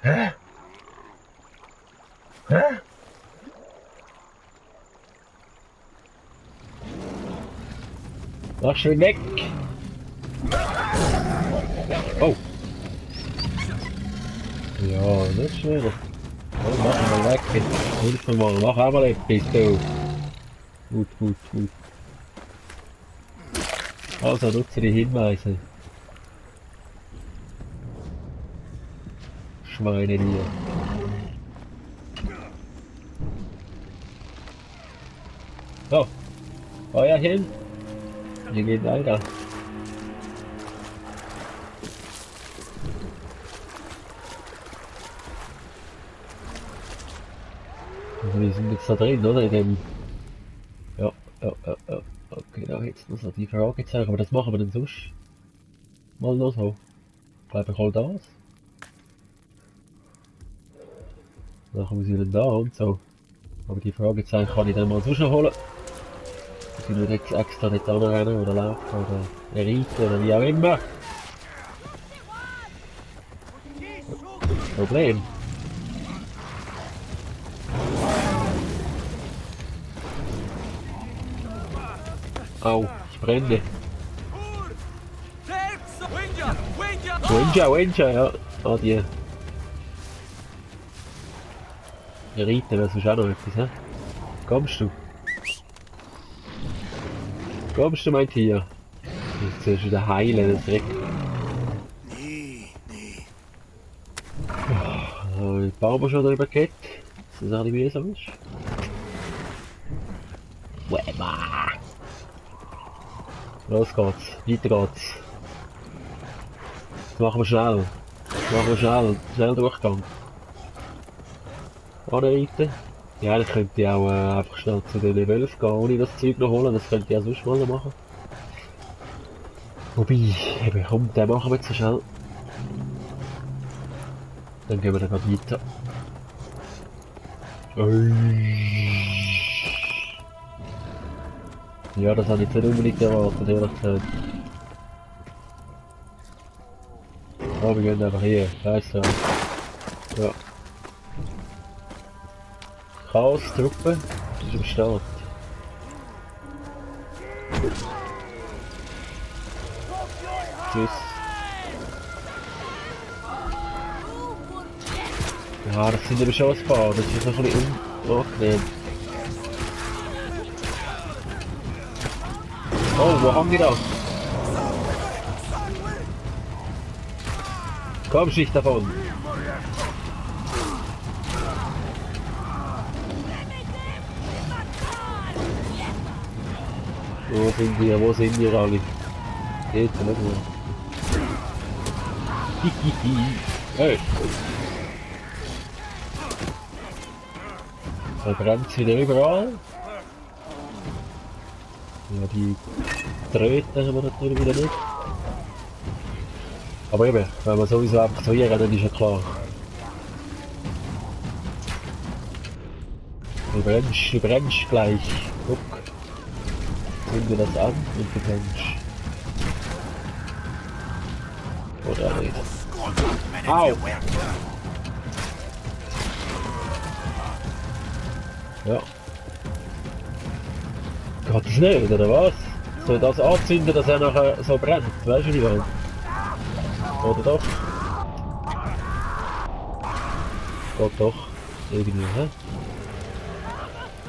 Hä? Hä? Mach schön weg! Oh! Ja, nicht schneller. Oh, mach mal weg. Hilf mir mal, mach auch mal etwas, du. Gut, gut, gut. Also, nutze die Hinweise. Schweine dir. So. Feuer hin. Wir gehen weiter. Also wir sind jetzt da drin, oder? In dem... Ja. Okay, da jetzt noch so die Fragezeichen. Aber das machen wir dann sonst mal noch so. Bleibe ich halt das. Dann muss ich dann da und so. Aber die Fragezeichen kann ich dann mal sonst noch holen. Ich will jetzt extra nicht anrennen oder laufen oder reiten oder wie auch immer. Problem. Au, ich brenne. Winja, ja. Ah, die. Die reiten, das ist auch noch etwas, hä? Kommst du? Kommst du, mein Tier? Jetzt sollst du wieder heilen, das Dreck. Oh, die Barber schon drüber geht, dass das auch nicht mühsam ist. Wema! Los geht's, weiter geht's. Das machen wir schnell. Schnell Durchgang. Anreiten. Ja, ich könnte auch einfach schnell zu den Wölfen gehen, ohne das Zeug noch holen. Das könnte ich auch sonst mal noch machen. Wobei, eben, komm, den machen wir jetzt so schnell. Dann gehen wir dann gerade weiter. Ja, das habe ich nicht unbedingt erwartet, ehrlich gesagt. Oh, wir gehen einfach hier. Scheiß drauf. Ja. Chaos-Truppe ist am Start. Tschüss. Ja, das sind aber schon ein paar, das ist noch ein bisschen unangenehm. Oh, wo haben die das? Komm, Schicht davon! Wo sind wir? Wo sind wir alle? Geht ja nicht mehr. Hey! Da brennt es wieder überall. Ja, die Tröten haben wir natürlich wieder nicht. Aber eben, wenn wir sowieso einfach so hier rennen, ist ja klar. Du brennst gleich. Guck. Zünd dir das an und du brennst. Oder nicht. Au! Ja. Geht das nicht, oder was? Soll ich das anzünden, dass er nachher so brennt? Weißt du, wie ich meine? Oder doch? Geht doch. Irgendwie, hä?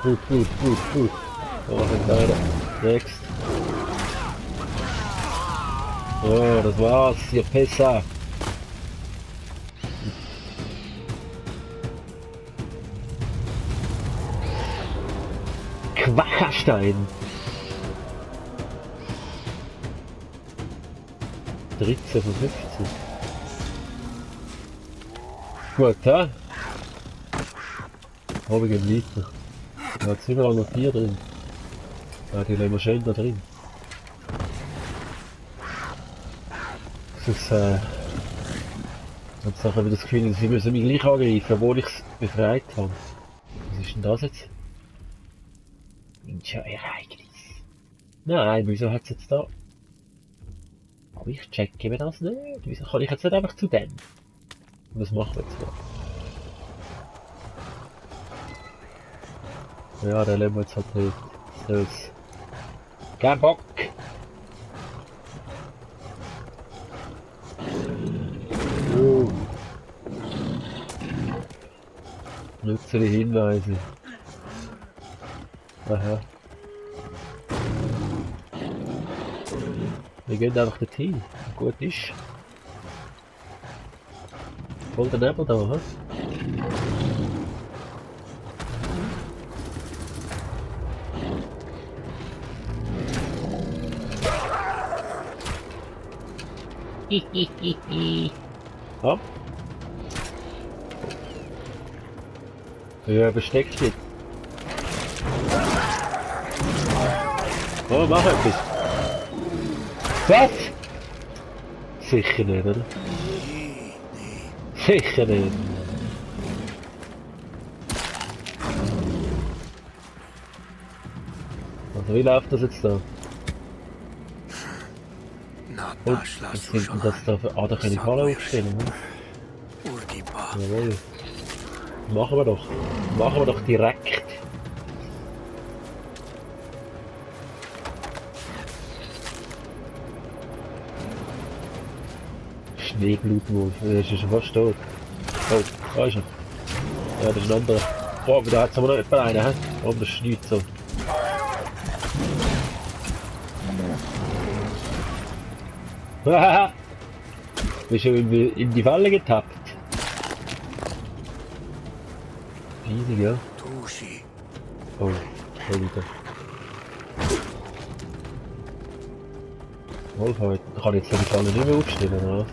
Gut. So, weiter. Next. So, das war's, ihr Pisser. Quacherstein. 13 von 15. Gut, hä? Aber wir gehen weiter. Da hat es überall noch Tiere drin. Ja, die lassen wir schön da drin. Sonst habe ich das Gefühl, sie müssen mich gleich angreifen, obwohl ich es befreit habe. Was ist denn das jetzt? Ninja-Ereignis. Nein, wieso hat es jetzt da? Aber ich checke mir das nicht. Wieso kann ich jetzt nicht einfach zu dem? Was machen wir jetzt da? Ja, der lassen wir jetzt halt nicht. Soll's. Kein Bock! Nutze die Hinweise. Aha. Wir gehen einfach dorthin. Gut ist. Voll der Nebel da, was? Hopp. Ja, besteckt jetzt. Oh, mach etwas. Was? Sicher nicht, oder? Sicher nicht. Also wie läuft das jetzt da? Und was sind denn das da für... Ah, da kann ich Halle aufstellen, ne? Jawohl. Machen wir doch. Machen wir doch direkt. Schneeblutwolf, der ist ja schon fast tot. Oh, da ist er. Ja, das ist ein anderer. Boah, da hat es aber noch etwa einen, hä? Oh, das schneit so. Haha! Bist du in die Falle getappt? Riesig, ja. Oh, schon wieder. Wolf, kann ich jetzt die Falle nicht mehr aufstellen, oder?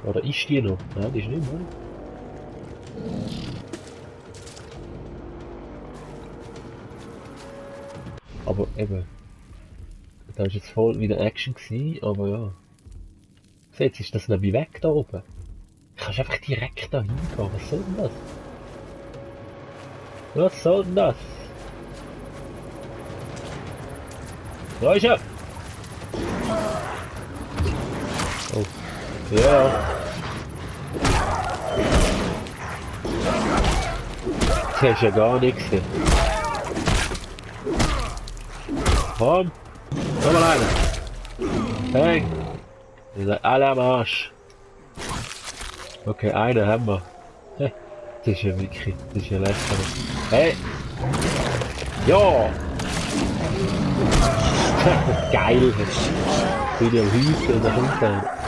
Oder ist die noch? Nein, die ist nicht mehr. Aber eben. Da ist jetzt voll wieder Action gewesen, aber ja. Jetzt ist das nämlich weg da oben. Du kannst einfach direkt da hingehen. Was soll denn das? Was soll denn das? Da ist er! Oh. Ja. Das ist ja gar nichts hier. Komm! Komm mal rein! Hey! Ihr seid alle am Arsch! Okay, einen haben wir. Das ist ja wirklich, das ist ja lächerlich. Hey! Ja! Geil! Bin ich am Hüten und da kommt einer.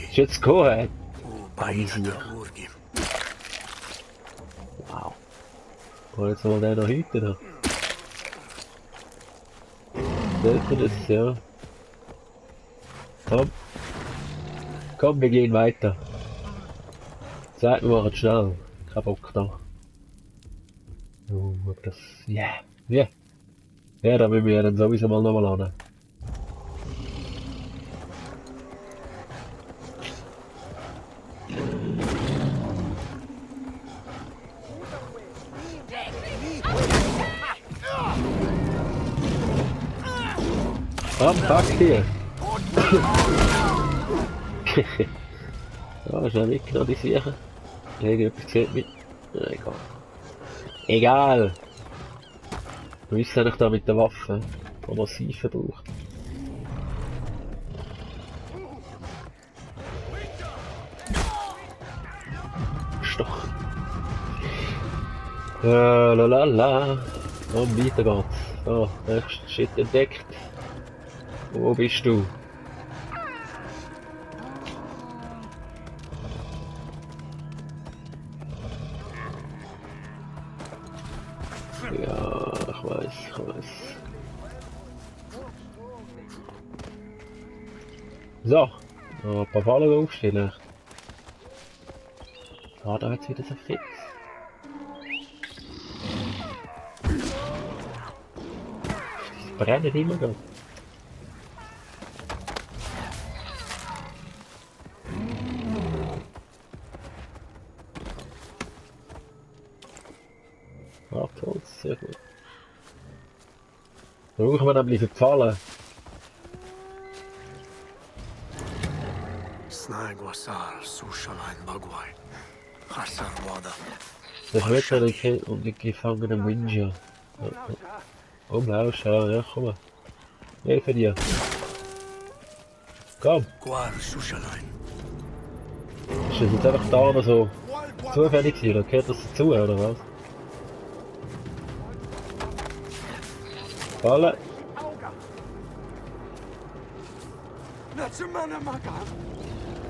Ist jetzt gekommen? Wow. Kann jetzt mal den noch hüten da? Sollte das, ja. Komm. Komm, wir gehen weiter. Seid, wir machen schnell. Kein Bock da. Oh, ob das... Ja. Ja. Ja, da müssen wir ja dann sowieso mal nochmal an. Komm, pack hier! Ja, schnell weg, noch die Sicher. Irgendetwas sieht mich. Egal. Egal! Du bist ja da mit der Waffe, die massiv braucht. Stoch! Lalala! Und weiter geht's. Ah, nächster Shit entdeckt. Wo bist du? Ja, ich weiß. So, ein paar Fallen aufstellen. Ah, da hat es wieder so fix. Es brennt immer noch. Hartholz, sehr gut. Brauchen wir nämlich für die Fallen. Snaiguasal, Sushalain Bagwai. Hassan Wada. Das wird und die gefangenen Ninja. Oh, Blauschau, ja, komm mal. Helfe dir. Komm. Guar Sushalain. Ist das jetzt einfach da noch so zufällig gewesen, oder gehört das dazu, oder was? Fallen.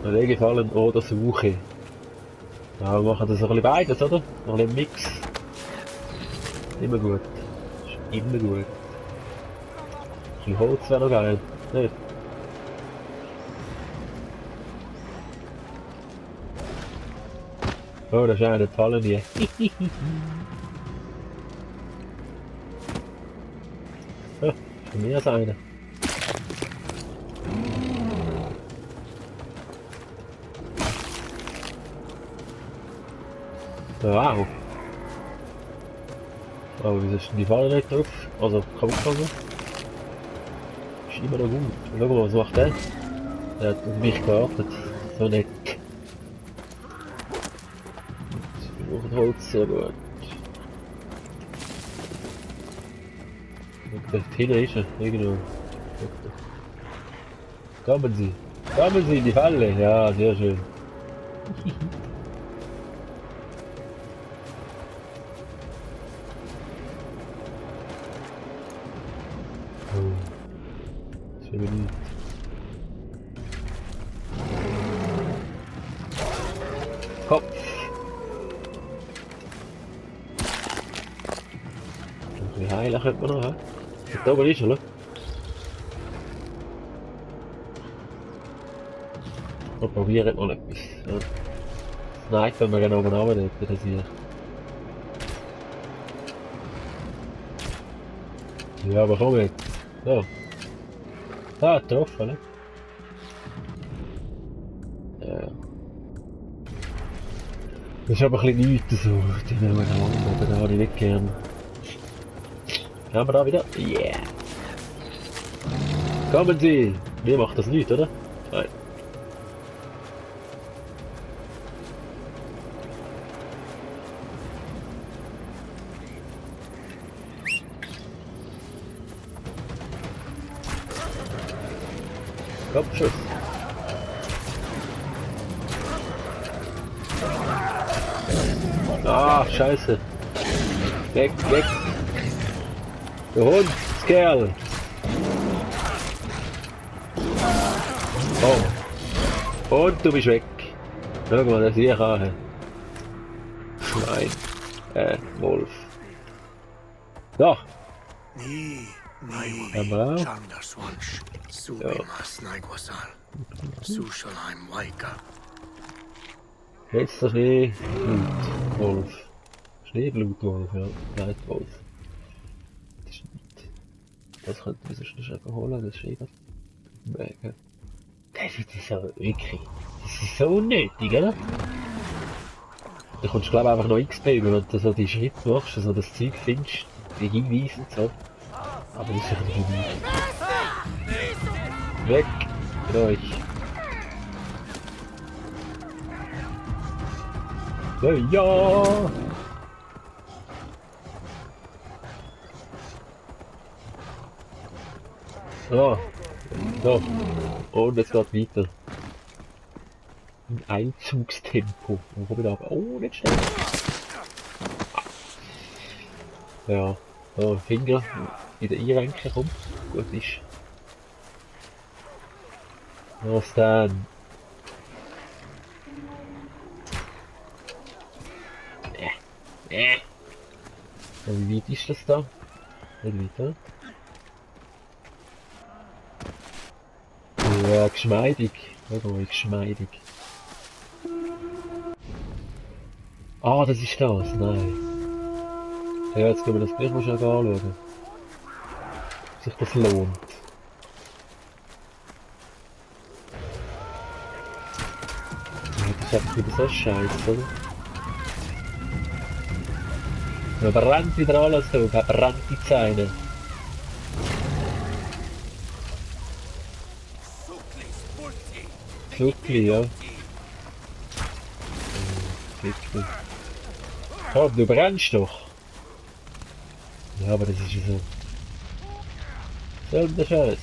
Wenn gefallen oder Suche. Ja, wir machen das ein bisschen beides, oder? Noch ein Mix. Immer gut. Ist immer gut. Ein bisschen Holz wäre noch geil. Nicht? Oh, da ist einer gefallen hier. Ja, von mir ist einer. Wow. Aber wieso ist denn die Falle nicht drauf? Also kaputt gegangen? Ist immer noch gut. Schau mal, was macht der? Der hat auf mich gewartet. So nett. Wir brauchen Holz, sehr gut. Und der Tiller ist er, irgendwo. Kommen Sie! Kommen Sie in die Falle! Ja, sehr schön. Das wäre nicht. Kopf! Ein bisschen heilen könnte man noch, hä? Da oben ist er, oder? Wir probieren mal etwas. Ja. Snipen wir genau oben runter, das hier. Ja, aber komm jetzt. So. Ah, getroffen, ne? Ja. Das ist aber ein bisschen nichts so. Die nehmen wir an, aber da habe ich nicht gern. Haben wir da wieder? Yeah! Kommen Sie! Mir macht das nicht, oder? Nein. Kopfschuss. Ah, scheiße. Weg, weg. Der Hund, das Kerl. Oh. Und du bist weg. Schau mal, das hier kann. Schwein. Wolf. So. Aber. Jetzt der Schneeblutwolf. Schneeblutwolf, ja. Leitwolf. Das ist nicht. Das könnte man sonst einfach holen, das ist eh mega. Das ist so wirklich. Das ist so unnötig, oder? Da kommst du glaube ich einfach noch XP über, wenn du so die Schritte machst, also das Zeug findest, die Hinweise und so. Aber das ist einfach nicht. Weg mit euch! Ja! So, so. Und es geht weiter. Im Einzugstempo. Wo komme ich da? Oh, nicht schnell. Ja, so, Finger wieder einrenken, komm. Gut ist. Was dann? Ja, wie weit ist das da? Nicht weiter. Ja, geschmeidig. Schau mal, geschmeidig. Ah, das ist das? Nein. Ja, jetzt können wir das gleich mal schon anschauen. Ob sich das lohnt. Ja, das ist einfach wieder so scheiße, oder? Man brennt wieder alles so, man brennt die Zähne. Zuckli, ja. Fick dich. Komm, du brennst doch! Ja, aber das ist ja so. Selben der Scheiß.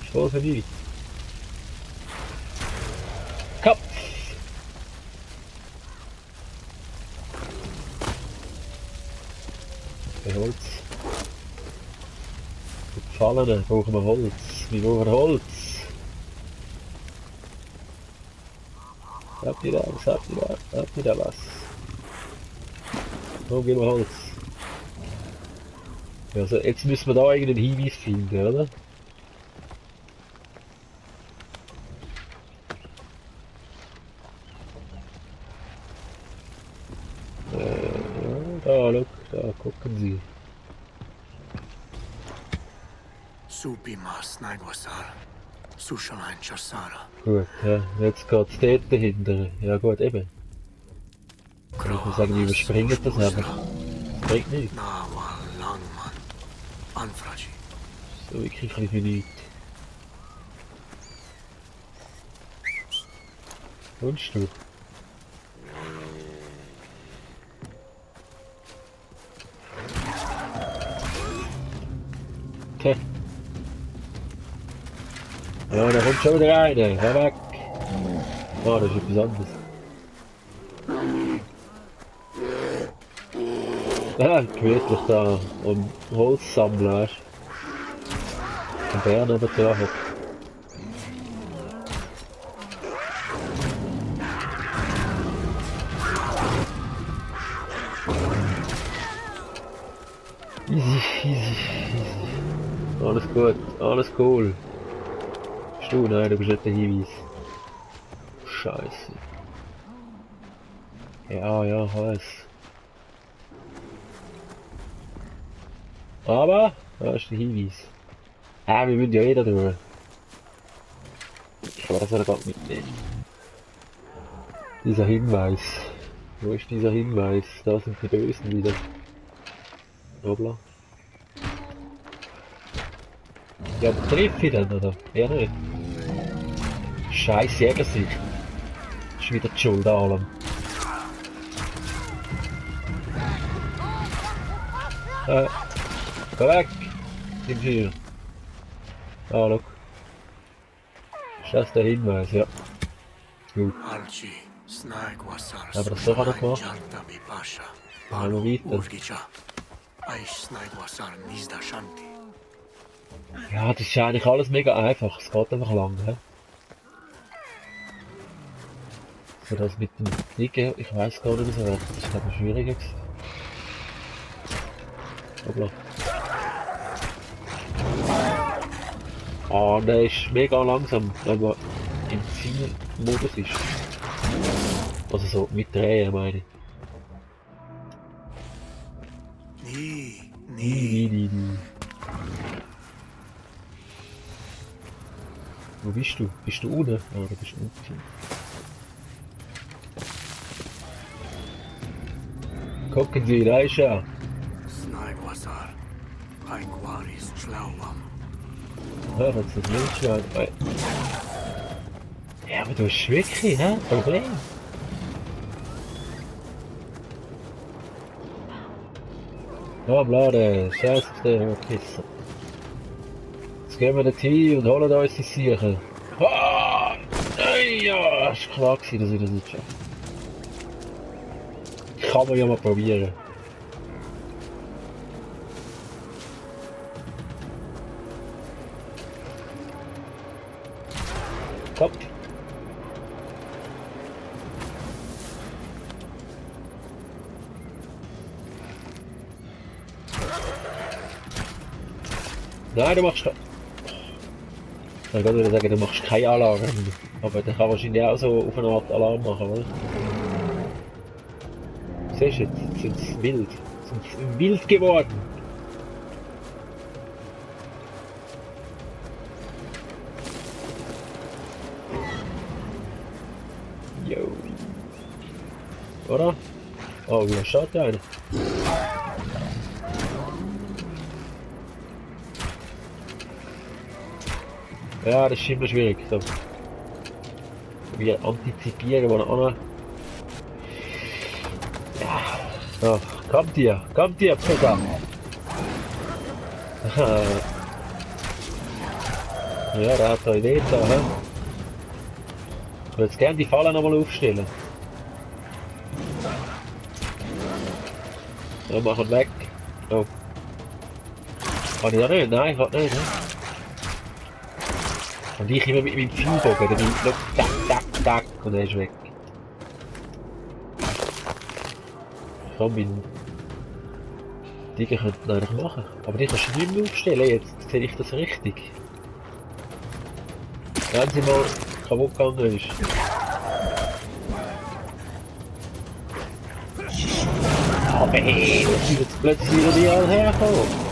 Ist voll für dich. Kopf! Bei Holz. Die Gefallenen brauchen wir Holz. Wir brauchen Holz. Habt ihr da was? Habt ihr da was? Wo gehen wir Holz? Ja, also jetzt müssen wir da irgendeinen Hinweis finden, oder? Ja, da, look, da gucken Sie. Supima Snaigwasar. Sushalain Charsara. Gut, ja, jetzt geht's dort dahinter. Ja gut, eben. Ich muss sagen, wir überspringen das einfach. Das bringt nichts. Nawa Langman. Anfraji. So wirklich ein bisschen nichts. Wünschst du? Tja. Ja, da kommt schon wieder einer. Hör weg. Ah, das ist etwas anderes. Ja, gemütlich da am Holz sammeln, weißt du. Ein Bär neben dran hat. Easy, easy, easy. Alles gut, alles cool. Bist du? Nein, du bist nicht der Hinweis. Scheiße. Ja, ja, alles. Aber, da ist der Hinweis. Ah, wir müssen ja jeder durch. Aber das hat er gerade mitnehmen. Dieser Hinweis. Wo ist dieser Hinweis? Da sind die Bösen wieder. Hoppla. Ja, aber treffe ich dann, oder? Ja, nicht. Scheiß Jägersieg. Ist wieder die Schuld an allem. Geh weg! Nimm hier. Ah, look. Ist das der Hinweis? Ja. Gut. Alci Snaigwasar. Aber das so hat er gemacht. Jartabi Pasha. Hallo, weiter. Urgicha. Aish Snaigwasar Nizda Shanti. Ja, das ist eigentlich alles mega einfach. Es geht einfach lang, he? So das mit dem Liegen, ich weiß gar nicht so recht. Das ist glaube ich schwieriger gewesen. Hoppla. Ah, der ist mega langsam, wenn man im Zielmodus ist. Also so mit Drehen meine ich. Nie. Wo bist du? Bist du unten? Ah, du bist unten. Gucken Sie, da ist er. Snaigwasar. Aikwaris Chlauwam. Ja, das ist nicht schwer. Ja, aber du hast wirklich, hä? Problem. Ja, bla, der Scheiß, der Pisser. Jetzt gehen wir dorthin und holen uns die Sicher. Ah! Ja, ist klar gewesen, dass ich das nicht schaffe. Kann man ja mal probieren. Komm. Nein, du machst keinen. Ich kann wieder sagen, du machst keinen Alarm. Aber der kann wahrscheinlich auch so auf eine Art Alarm machen, oder? Siehst du, jetzt sind sie wild. Sind sie wild geworden. Jo. Oder? Oh, wie schaut der eine? Ja, das ist immer schwierig. So. Wir antizipieren, wo er an. Ja. So, kommt ihr, Pfeffer. Ja, der hat da Idee da, hä? Ich würde jetzt gerne die Falle nochmal aufstellen. Ja, machen weg. Oh. Kann ich ja nicht? Nein, kann nicht, ne? Und ich immer mit meinem Pfeilbogen, dann bin ich tack, und er ist weg. Komm, mein Digger könnten eigentlich machen. Aber die kannst du nicht mehr aufstellen, jetzt sehe ich das richtig. Wenn sie mal kaputt gegangen ist. Aber hey, was sind jetzt plötzlich wieder die alle hergekommen?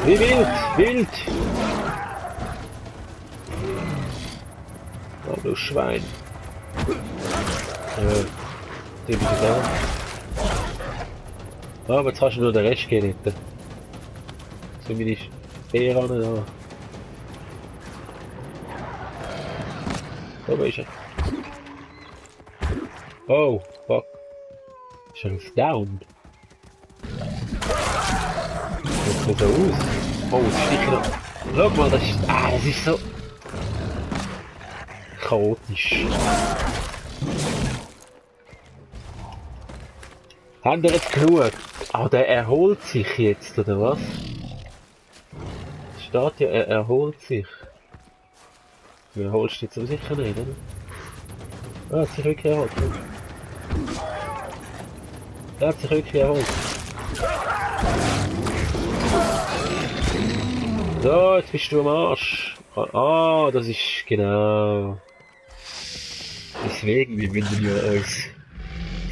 Wie wild! Oh, du Schwein. Die bin ich da. Ah, aber jetzt kannst du nur den Rest gehen. So meine Speere da. Wo ist er? Oh, fuck. Ist er down? Das sieht so aus. Oh, das sticht noch. Schau mal, das ist... Ah, das ist so... chaotisch. Haben wir jetzt genug? Ah, der erholt sich jetzt, oder was? Steht ja, er erholt sich. Du erholst jetzt aber sicher nicht, oder? Ah, hat sich wirklich erholt. Er hat sich wirklich erholt. So, jetzt bist du am Arsch. Ah, das ist genau. Deswegen, wir müssen ja uns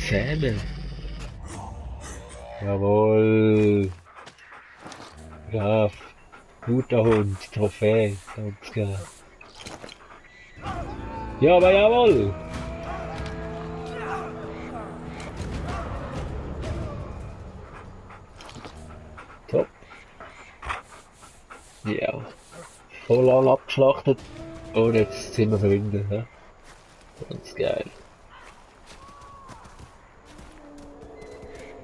zähmen. Jawohl. Brav. Guter Hund, Trophäe, ganz klar. Ja, aber jawohl. Top. Ja. Voll all abgeschlachtet. Und jetzt sind wir Freunde. Ja? Ganz geil.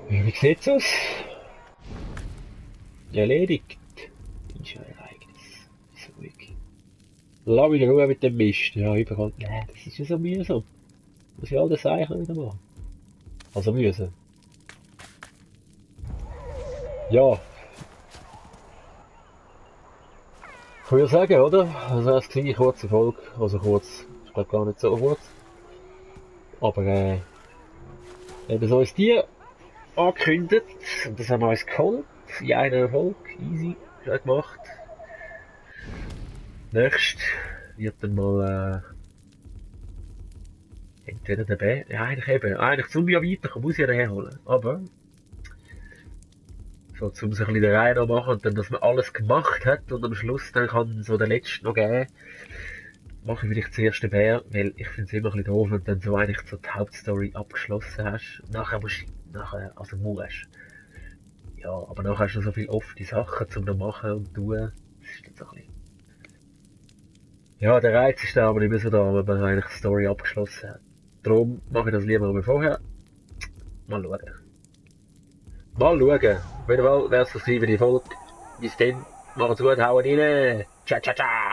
Ja, wie sieht's aus? Erledigt. Ist ja ein Ereignis. Ist ruhig. Lass wieder Ruhe mit dem Mist. Ja, überall. Nein, das ist ja so mühsam. Muss ich all das Zeichen wieder machen. Also mühsam. Ja. Ich würde sagen, oder? Also es klingt kurze Folge. Also kurz. Ich glaube gar nicht so kurz. Aber eben so ist die angekündigt. Und das haben wir uns geholt. In einer Folge. Easy. Schon gemacht. Nächst wird dann mal entweder der Bär, ja eigentlich zum ja weiterkommen, muss ich ja den herholen, aber so zum sich ein bisschen den Reihe noch machen und dann, dass man alles gemacht hat und am Schluss dann kann so der letzte noch geben, mache ich vielleicht zuerst den Bär, weil ich finde es immer ein bisschen doof, wenn du dann so eigentlich so die Hauptstory abgeschlossen hast, nachher musst du, also musst, ja, aber nachher hast du noch so viele offene Sachen zum noch machen und tun, das ist dann so ein bisschen. Ja, der Reiz ist da aber nicht mehr so da, wenn man eigentlich die Story abgeschlossen hat. Darum mache ich das lieber wie vorher. Mal schauen. Mal schauen. Auf jeden Fall wäre es das für die Folge. Bis dann. Macht's gut, hauen rein. Ciao, ciao, ciao.